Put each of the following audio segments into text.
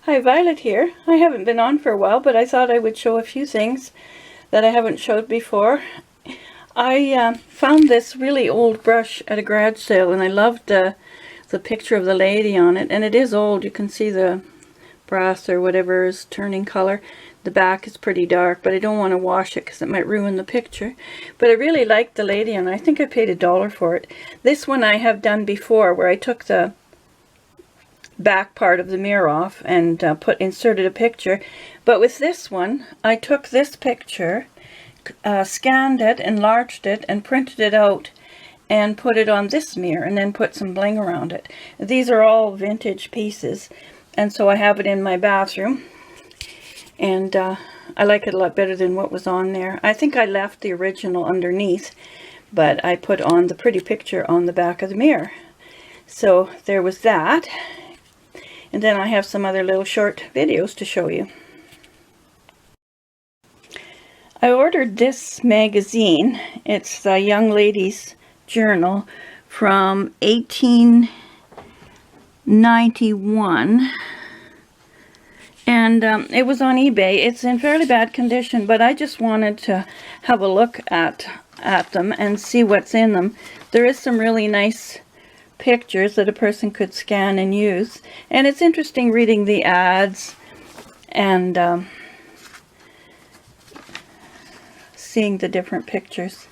Hi, Violet here. I haven't been on for a while, but I thought I would show a few things that I haven't showed before. I found this really old brush at a garage sale, and I loved the picture of the lady on it. And it is old. You can see the brass or whatever is turning color. The back is pretty dark, but I don't want to wash it because it might ruin the picture. But I really liked the lady, and I think I paid $1 for it. This one I have done before, where I took the back part of the mirror off and inserted a picture. But with this one, I took this picture, scanned it, enlarged it, and printed it out and put it on this mirror, and then put some bling around it. These are all vintage pieces, and so I have it in my bathroom, and I like it a lot better than what was on there. I think I left the original underneath, but I put on the pretty picture on the back of the mirror. So there was that. And then I have some other little short videos to show you. I ordered this magazine. It's the Young Ladies Journal from 1891. And it was on eBay. It's in fairly bad condition, but I just wanted to have a look at them and see what's in them. There is some really nice pictures that a person could scan and use, and it's interesting reading the ads and seeing the different pictures.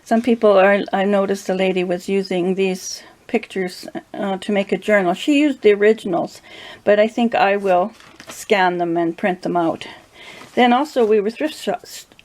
Some people I noticed the lady was using these pictures to make a journal. She used the originals, but I think I will scan them and print them out. Then also we were thrift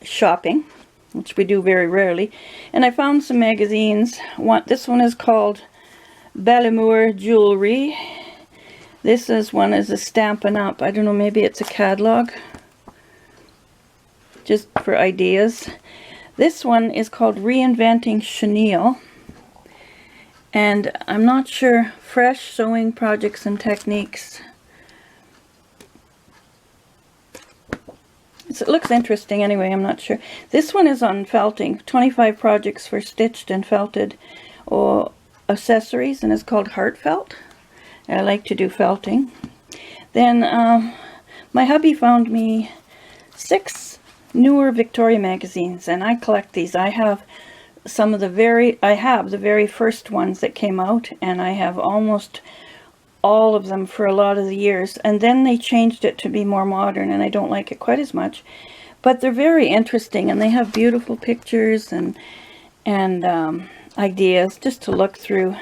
shopping, which we do very rarely, and I found some magazines. This one is called Belle-Amour Jewelry. This one is a Stampin' Up. I don't know, maybe it's a catalog, just for ideas. This one is called Reinventing Chenille, and I'm not sure. Fresh Sewing Projects and Techniques. It looks interesting anyway, I'm not sure. This one is on felting. 25 projects for stitched and felted accessories, and it's called Heartfelt. I like to do felting. Then my hubby found me 6 newer Victoria magazines, and I collect these. I have the very first ones that came out, and I have almost all of them for a lot of the years, and then they changed it to be more modern, and I don't like it quite as much, but they're very interesting, and they have beautiful pictures and ideas just to look through,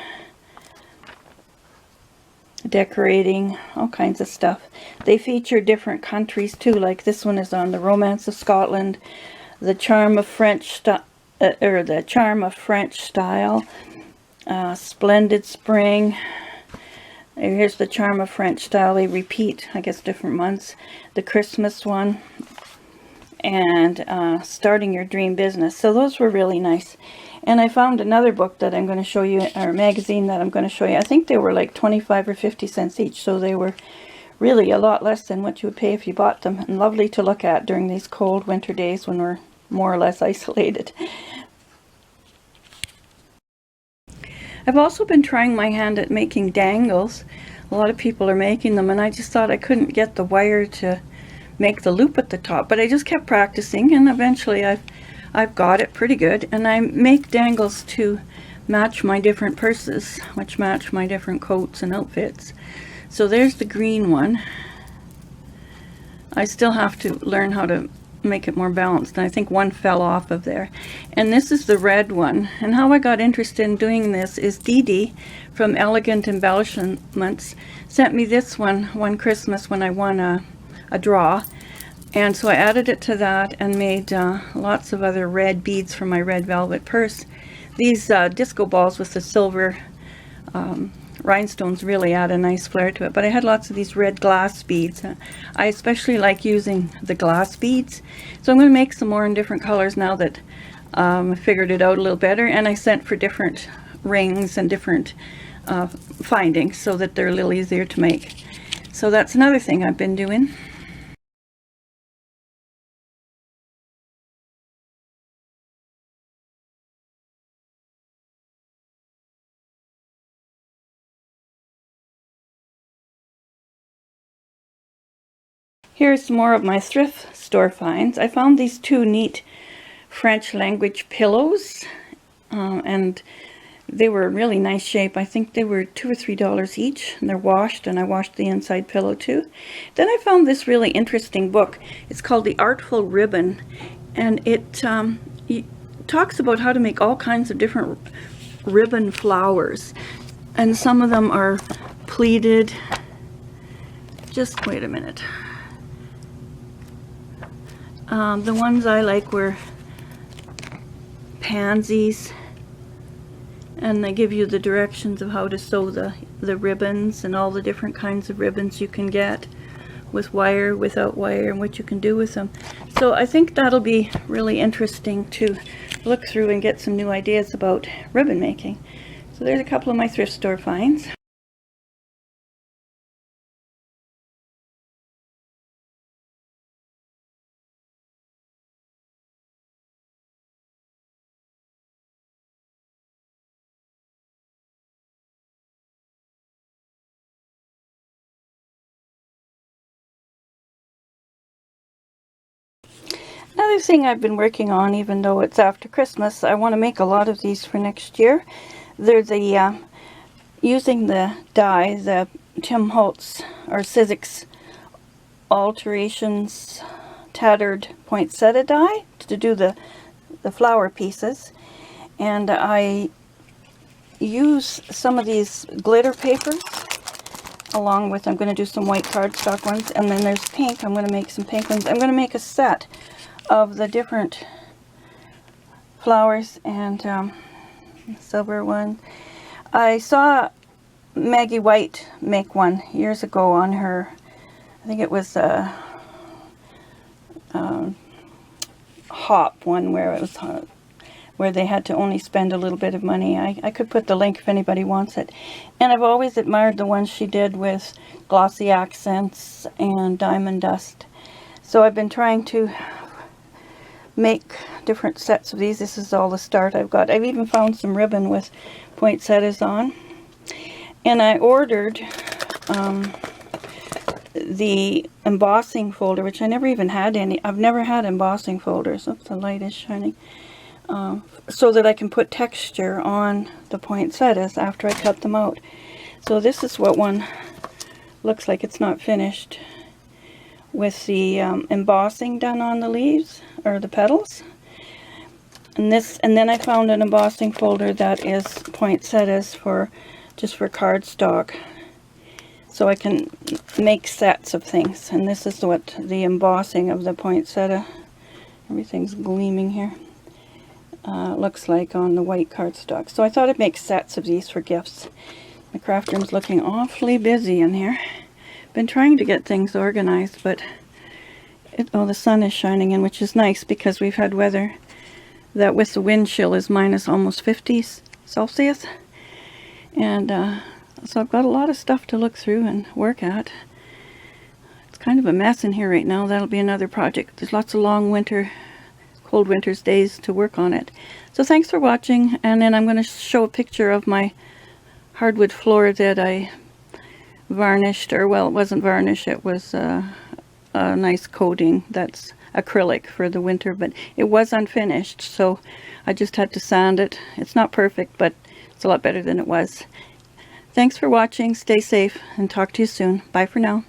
decorating, all kinds of stuff. They feature different countries too, like this one is on the Romance of Scotland, the Charm of French Style, Splendid Spring. Here's the Charm of French Style. They repeat, I guess, different months. The Christmas one, and Starting Your Dream Business. So those were really nice. And I found another book that I'm going to show you, or magazine that I'm going to show you. I think they were like 25 or 50 cents each, so they were really a lot less than what you would pay if you bought them, and lovely to look at during these cold winter days when we're more or less isolated. I've also been trying my hand at making dangles. A lot of people are making them, and I just thought I couldn't get the wire to make the loop at the top, but I just kept practicing, and eventually I've got it pretty good. And I make dangles to match my different purses, which match my different coats and outfits. So there's the green one. I still have to learn how to make it more balanced, and I think one fell off of there. And this is the red one, and how I got interested in doing this is Dee Dee from Elegant Embellishments sent me this one Christmas when I won a draw, and so I added it to that and made lots of other red beads for my red velvet purse. These disco balls with the silver rhinestones really add a nice flair to it, but I had lots of these red glass beads. I especially like using the glass beads, so I'm going to make some more in different colors now that I figured it out a little better, and I sent for different rings and different findings so that they're a little easier to make. So that's another thing I've been doing. Here's more of my thrift store finds. I found these two neat French language pillows, and they were in really nice shape. I think they were $2 or $3 each, and they're washed, and I washed the inside pillow too. Then I found this really interesting book. It's called The Artful Ribbon, and it talks about how to make all kinds of different ribbon flowers, and some of them are pleated. Just wait a minute. The ones I like were pansies, and they give you the directions of how to sew the ribbons and all the different kinds of ribbons you can get, with wire, without wire, and what you can do with them. So I think that'll be really interesting to look through and get some new ideas about ribbon making. So there's a couple of my thrift store finds. Another thing I've been working on, even though it's after Christmas, I want to make a lot of these for next year. They're the using the die, the Tim Holtz or Sizzix Alterations Tattered Poinsettia die to do the flower pieces. And I use some of these glitter papers along with, I'm going to do some white cardstock ones, and then there's pink. I'm going to make some pink ones. I'm going to make a set of the different flowers and silver one. I saw Maggie White make one years ago on her, I think it was a hop one where it was where they had to only spend a little bit of money. I could put the link if anybody wants it. And I've always admired the ones she did with glossy accents and diamond dust. So I've been trying to make different sets of these. This is all the start I've got. I've even found some ribbon with poinsettias on. And I ordered the embossing folder, which I never even had any. I've never had embossing folders. Oops, the light is shining. So that I can put texture on the poinsettias after I cut them out. So this is what one looks like. It's not finished, with the embossing done on the leaves or the petals. And then I found an embossing folder that is poinsettias just for cardstock, so I can make sets of things. And this is what the embossing of the poinsettia, everything's gleaming here, looks like on the white cardstock. So I thought I'd make sets of these for gifts. My craft room's looking awfully busy in here. Been trying to get things organized, but the sun is shining in, which is nice because we've had weather that with the wind chill is minus almost 50 Celsius. And so I've got a lot of stuff to look through and work at. It's kind of a mess in here right now. That'll be another project. There's lots of long cold winter's days to work on it. So thanks for watching, and then I'm going to show a picture of my hardwood floor that I varnished, or well, it wasn't varnish, it was a nice coating that's acrylic for the winter, but it was unfinished, so I just had to sand it. It's not perfect, but it's a lot better than it was. Thanks for watching, stay safe, and talk to you soon. Bye for now.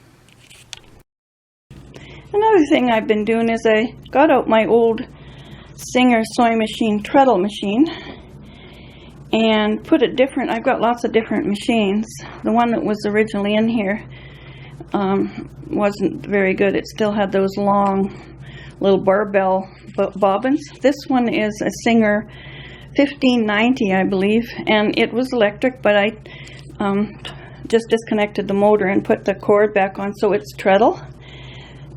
Another thing I've been doing is I got out my old Singer sewing machine, treadle machine, and put it different. I've got lots of different machines. The one that was originally in here wasn't very good. It still had those long little barbell bobbins. This one is a Singer 1590, I believe, and it was electric, but I just disconnected the motor and put the cord back on so it's treadle.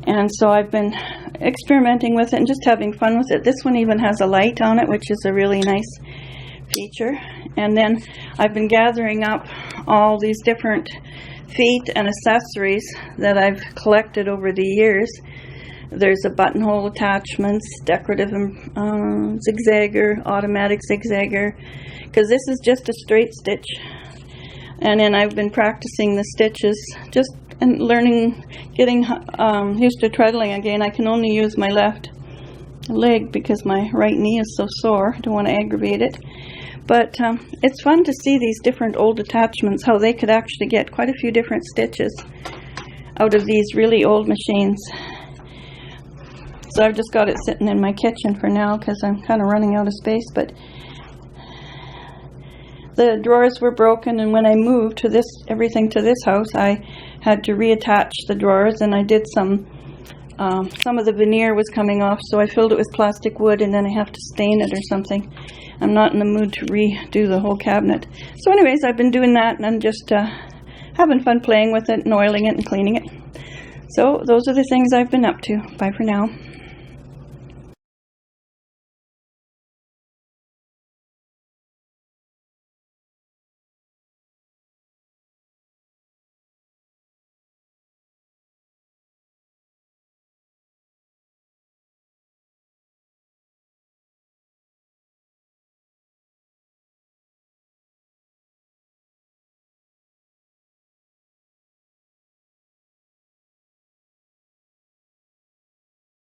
And so I've been experimenting with it and just having fun with it. This one even has a light on it, which is a really nice feature. And then I've been gathering up all these different feet and accessories that I've collected over the years. There's a buttonhole attachments, decorative zigzagger, automatic zigzagger, because this is just a straight stitch. And then I've been practicing the stitches just and learning, getting used to treadling again. I can only use my left leg because my right knee is so sore. I don't want to aggravate it. But it's fun to see these different old attachments, how they could actually get quite a few different stitches out of these really old machines. So I've just got it sitting in my kitchen for now because I'm kind of running out of space. But the drawers were broken, and when I moved to everything to this house, I had to reattach the drawers, and I did some of the veneer was coming off, so I filled it with plastic wood, and then I have to stain it or something. I'm not in the mood to redo the whole cabinet. So anyways, I've been doing that, and I'm just having fun playing with it and oiling it and cleaning it. So those are the things I've been up to. Bye for now.